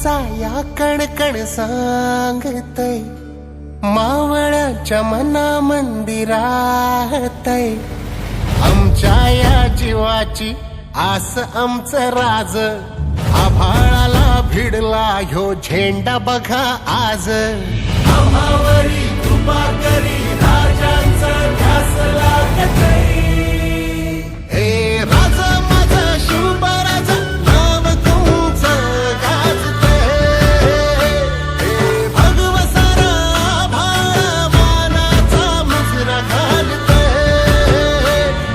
साया कणकण सांगतय, मावळ्याच्या मना मंदिरातय, आमच्या या जीवाची आस आमचं राज, आभाळाला भिडला ह्यो झेंडा बघा आज, आम्हावरी कृपा करी राजांचं ध्यास लागतय, हे राज माझं शिवबराज नाव तुमचं गाजतय, हे भगवसारा आभाळ मानाचा मुजरा घालतय,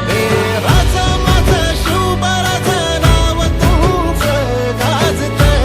हे राज माझं शिवबराज नाव तुमचं गाजतय,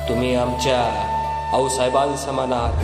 तुम्ही आमच्या आऊसाहेबांसमान आहात.